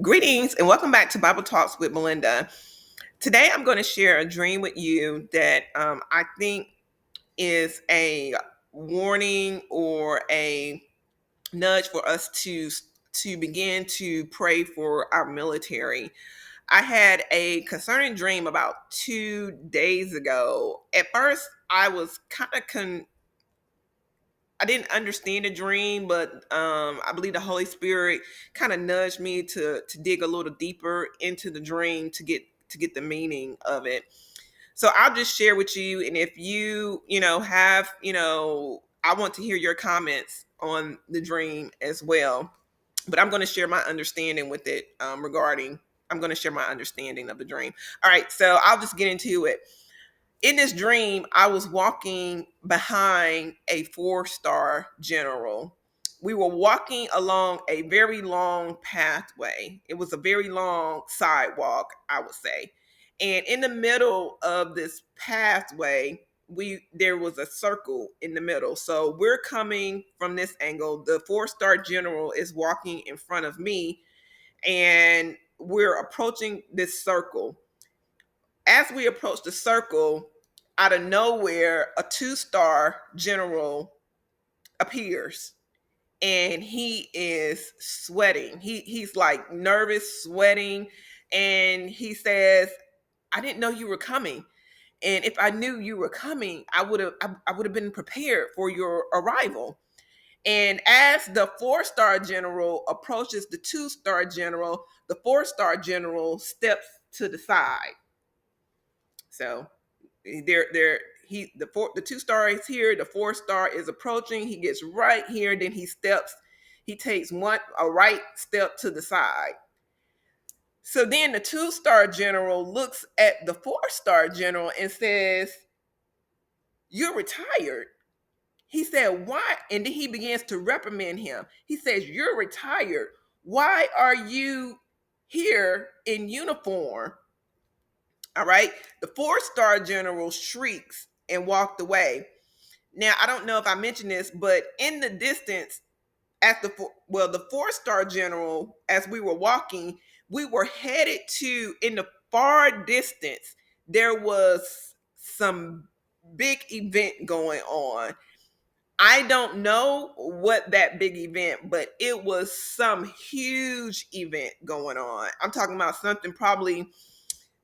Greetings and welcome back to Bible Talks with Melinda. Today I'm going to share a dream with you that I think is a warning or a nudge for us to begin to pray for our military. I had a concerning dream about 2 days ago. At first, I was kind of I didn't understand the dream, but I believe the Holy Spirit kind of nudged me to dig a little deeper into the dream to get the meaning of it. So I'll just share with you, and if you have I want to hear your comments on the dream as well. But I'm going to share my understanding with it regarding. I'm going to share my understanding of the dream. All right, so I'll just get into it. In this dream, I was walking behind a four-star general. We were walking along a very long pathway. It was a very long sidewalk, I would say. And in the middle of this pathway, there was a circle in the middle. So we're coming from this angle. The four-star general is walking in front of me, and we're approaching this circle. As we approach the circle, out of nowhere, a two-star general appears, and he is sweating. He's like nervous, sweating, and he says, "I didn't know you were coming. And if I knew you were coming, I would have been prepared for your arrival." And as the four-star general approaches the two-star general, the four-star general steps to the side. So the two-star is here, the four-star is approaching, he gets right here, then he takes a right step to the side. So then the two-star general looks at the four-star general and says, "You're retired." He said, "Why?" And then he begins to reprimand him. He says, "You're retired. Why are you here in uniform?" All right. The four-star general shrieks and walked away. Now, I don't know if I mentioned this, but in the distance, the four-star general, as we were walking, we were headed to, in the far distance, there was some big event going on. I don't know what that big event, but it was some huge event going on. I'm talking about something probably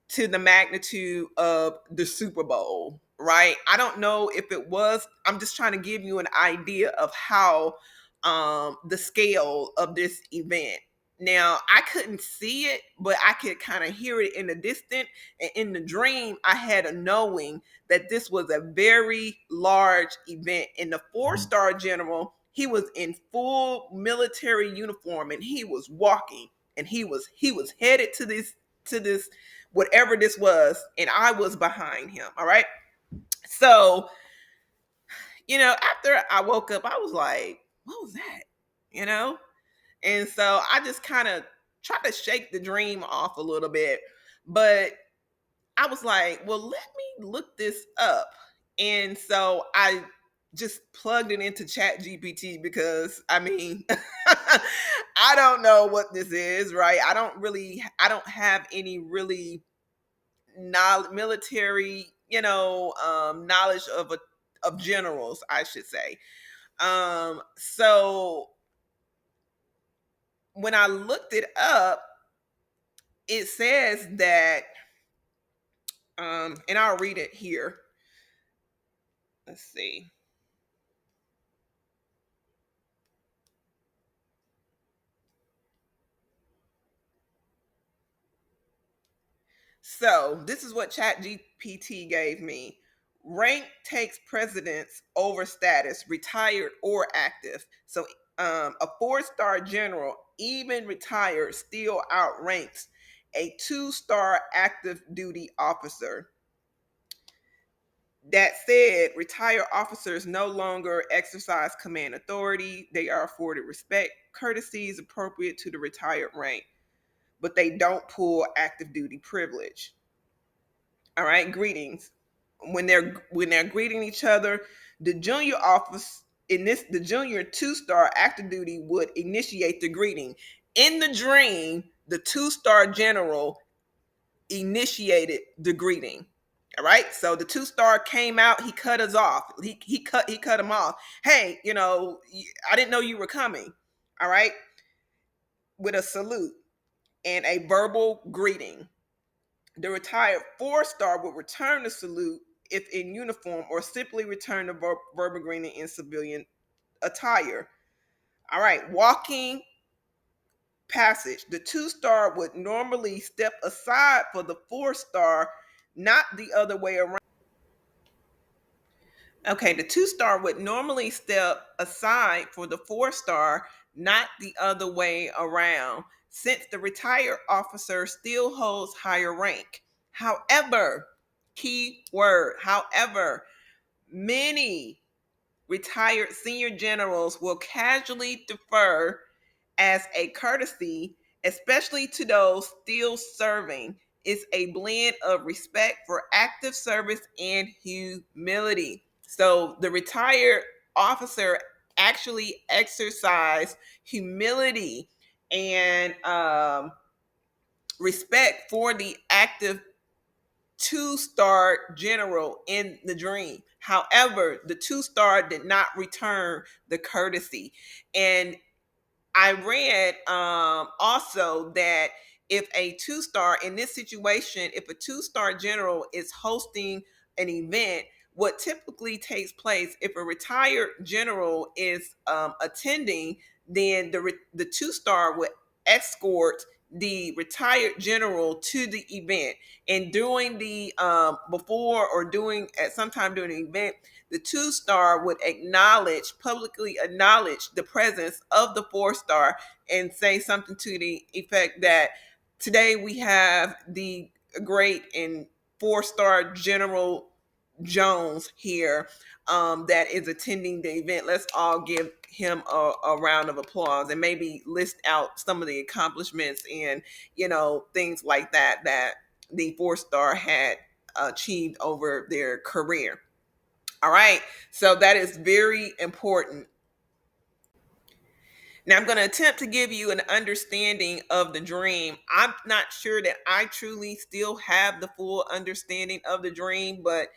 to the magnitude of the Super Bowl, right? I don't know if it was. I'm just trying to give you an idea of how the scale of this event. Now, I couldn't see it, but I could kind of hear it in the distance. And in the dream, I had a knowing that this was a very large event. And the four-star general, he was in full military uniform, and he was walking, and he was headed to this whatever this was, and I was behind him. All right. So, after I woke up, I was like, what was that? You know? And so I just kind of tried to shake the dream off a little bit. But I was like, well, let me look this up. And so I just plugged it into Chat GPT because I mean, I don't know what this is, right? I don't have any really military, knowledge of generals, I should say. So when I looked it up, it says that, and I'll read it here. Let's see. So this is what ChatGPT gave me. Rank takes precedence over status, retired or active. So a four-star general, even retired, still outranks a two-star active duty officer. That said, retired officers no longer exercise command authority. They are afforded respect, courtesies appropriate to the retired rank, but they don't pull active duty privilege. All right, greetings. When they're greeting each other, the junior office the junior two-star active duty would initiate the greeting. In the dream, the two-star general initiated the greeting. All right. So the two-star came out, he cut us off. He cut him off. Hey, I didn't know you were coming. All right. With a salute and a verbal greeting. The retired four-star would return the salute if in uniform or simply return the verbal greeting in civilian attire. All right, walking passage. The two-star would normally step aside for the four-star, not the other way around. Okay, the two-star would normally step aside for the four-star, not the other way around, since the retired officer still holds higher rank. However, key word, however, many retired senior generals will casually defer as a courtesy, especially to those still serving. It's a blend of respect for active service and humility. So the retired officer actually exercised humility and respect for the active two-star general in the dream. However, the two-star did not return the courtesy. And I read also that if a two-star in this situation, if a two-star general is hosting an event, what typically takes place if a retired general is attending, then the two-star would escort the retired general to the event. And during the before or doing at some time during the event, the two-star would publicly acknowledge the presence of the four-star and say something to the effect that today we have the great and four-star General Jones here that is attending the event. Let's all give him a round of applause and maybe list out some of the accomplishments and things like that the four-star had achieved over their career. All right. So that is very important. Now, I'm going to attempt to give you an understanding of the dream. I'm not sure that I truly still have the full understanding of the dream, but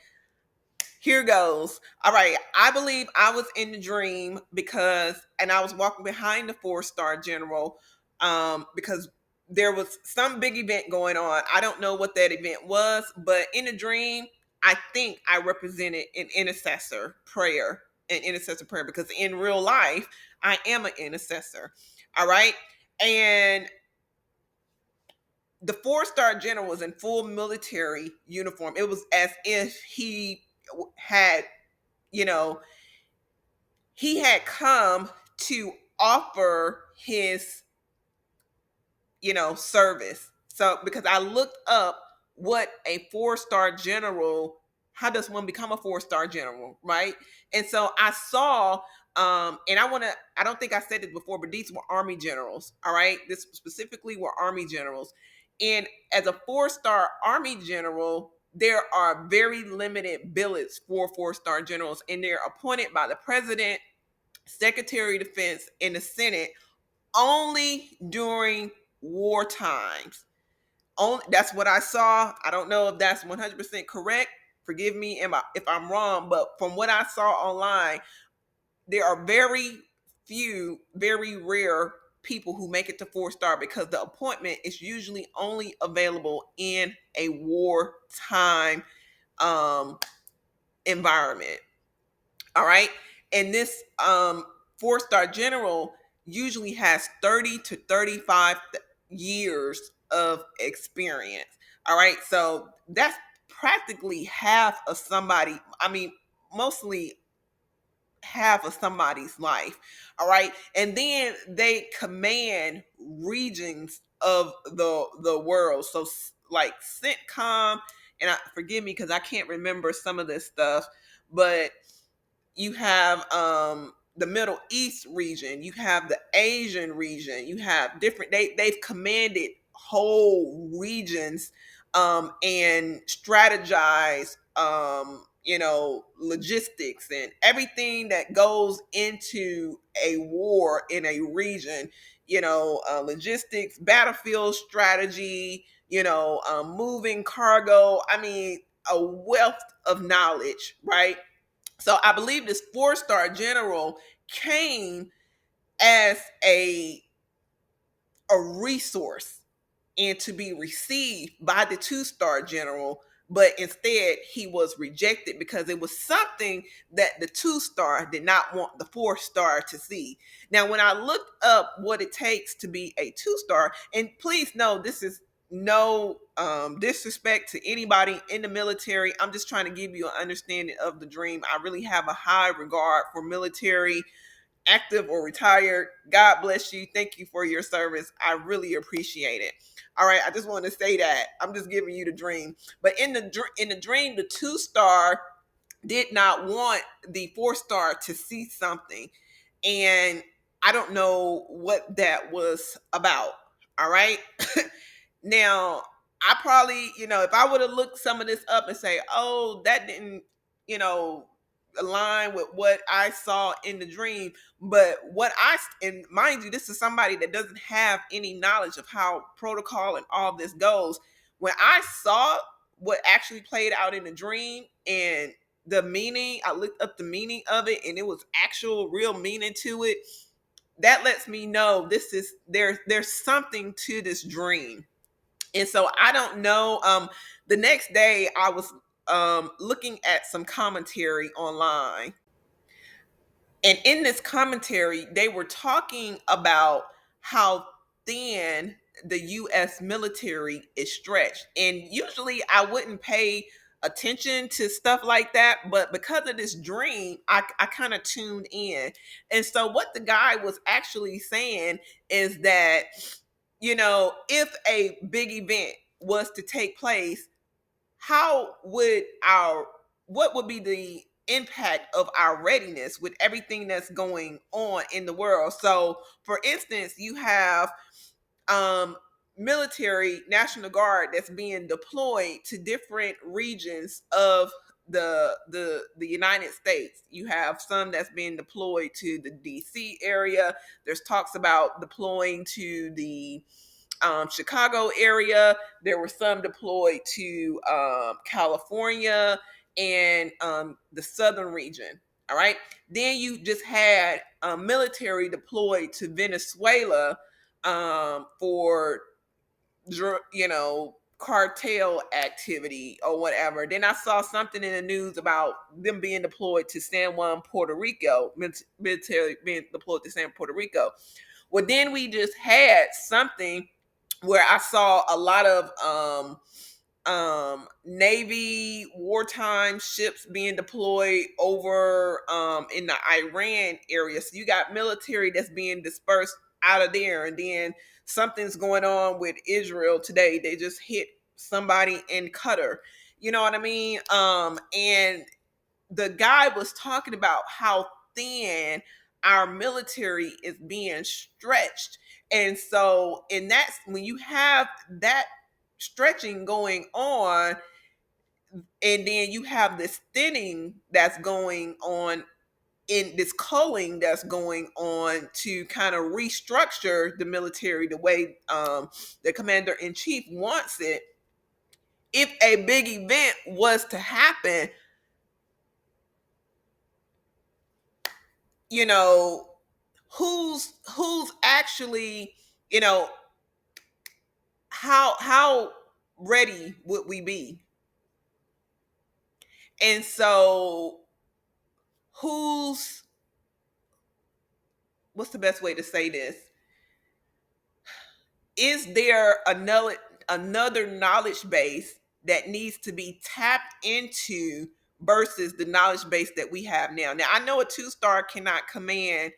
here goes. All right. I believe I was in the dream and I was walking behind the four-star general because there was some big event going on. I don't know what that event was, but in the dream, I think I represented an intercessor prayer, because in real life, I am an intercessor. All right. And the four-star general was in full military uniform. It was as if had you know, he had come to offer his, service. So, because I looked up what a four-star general, how does one become a four-star general, right? And so I saw, and I don't think I said this before, but these were Army generals, all right? This specifically were Army generals. And as a four-star Army general, there are very limited billets for four-star generals, and they're appointed by the president, secretary of defense, and the Senate only during war times. Only, that's what I saw. I don't know if that's 100% correct. Forgive me if I'm wrong, but from what I saw online, there are very few, very rare people who make it to four-star, because the appointment is usually only available in a wartime um, environment. All right. And this four-star general usually has 30 to 35 years of experience. All right. So that's practically half of somebody, I mean, mostly half of somebody's life. All right. And then they command regions of the world. So like CENTCOM, and forgive me because I can't remember some of this stuff, but you have the Middle East region, you have the Asian region, you have they've commanded whole regions and strategize logistics and everything that goes into a war in a region. logistics, battlefield strategy, moving cargo. I mean, a wealth of knowledge, right? So I believe this four-star general came as a resource and to be received by the two-star general, but instead he was rejected because it was something that the two-star did not want the four-star to see. Now, when I looked up what it takes to be a two-star, and please know this is no disrespect to anybody in the military. I'm just trying to give you an understanding of the dream. I really have a high regard for military, active or retired. God bless you. Thank you for your service. I really appreciate it. All right, I just want to say that. I'm just giving you the dream. But in the dream, the two-star did not want the four-star to see something. And I don't know what that was about. All right. Now, I probably, if I would have looked some of this up and say, oh, that didn't, you know, align with what I saw in the dream. But and mind you, this is somebody that doesn't have any knowledge of how protocol and all this goes. When I saw what actually played out in the dream and the meaning, I looked up the meaning of it and it was actual real meaning to it. That lets me know there's something to this dream. And so I don't know. The next day I was looking at some commentary online, and in this commentary, they were talking about how thin the US military is stretched. And usually I wouldn't pay attention to stuff like that, but because of this dream, I kind of tuned in. And so what the guy was actually saying is that, if a big event was to take place, how would our what would be the impact of our readiness with everything that's going on in the world? So for instance, you have um military national guard that's being deployed to different regions of the United States. You have some that's being deployed to the DC area. There's talks about deploying to the Chicago area. There were some deployed to California and the southern region. All right. Then you just had military deployed to Venezuela for, cartel activity or whatever. Then I saw something in the news about them being deployed to San Juan, Puerto Rico, military being deployed to San Juan, Puerto Rico. Well, then we just had something where I saw a lot of Navy wartime ships being deployed over in the Iran area. So you got military that's being dispersed out of there, and then something's going on with Israel today. They just hit somebody in Qatar. You know what I mean? And the guy was talking about how thin our military is being stretched. And so in that, when you have that stretching going on, and then you have this thinning that's going on, in this culling that's going on to kind of restructure the military the way the commander in chief wants it. If a big event was to happen, you know, who's actually, you know, how ready would we be? And so who's what's the best way to say this? Is there another knowledge base that needs to be tapped into versus the knowledge base that we have now? Now I know a two-star cannot command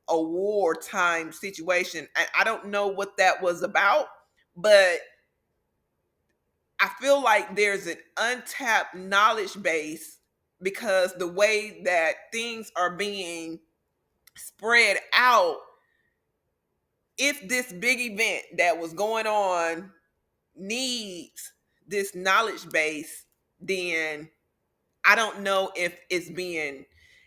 a wartime situation. I don't know what that was about, but I feel like there's an untapped knowledge base because the way that things are being spread out, if this big event that was going on needs this knowledge base, then I don't know if it's being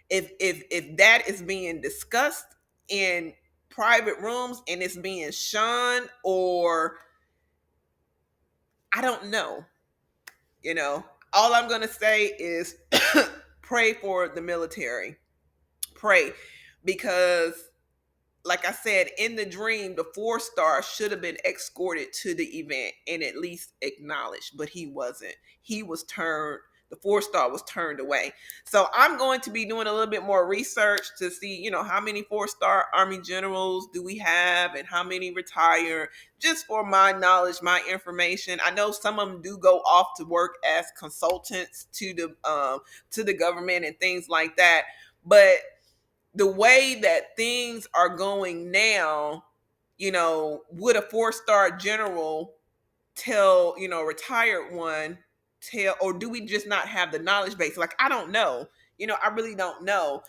if that is being discussed in private rooms and it's being shunned, or I don't know. You know, all I'm going to say is pray for the military. Pray, because like I said, in the dream, the 4-star should have been escorted to the event and at least acknowledged, but he wasn't. He was turned, the 4-star was turned away. So I'm going to be doing a little bit more research to see, how many 4-star Army generals do we have and how many retire, just for my knowledge, my information. I know some of them do go off to work as consultants to the government and things like that. But the way that things are going now, would a 4-star general tell, retired one, tell, or do we just not have the knowledge base? Like, I don't know. I really don't know.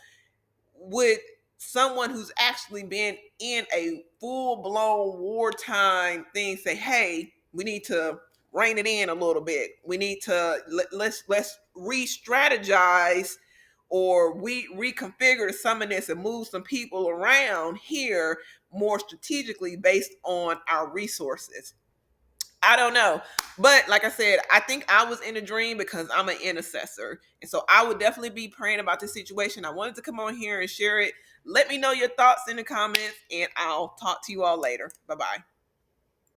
Would someone who's actually been in a full-blown wartime thing say, hey, we need to rein it in a little bit. We need to let's re-strategize, or we reconfigure some of this and move some people around here more strategically based on our resources. I don't know. But like I said, I think I was in a dream because I'm an intercessor. And so I would definitely be praying about this situation. I wanted to come on here and share it. Let me know your thoughts in the comments, and I'll talk to you all later. Bye-bye.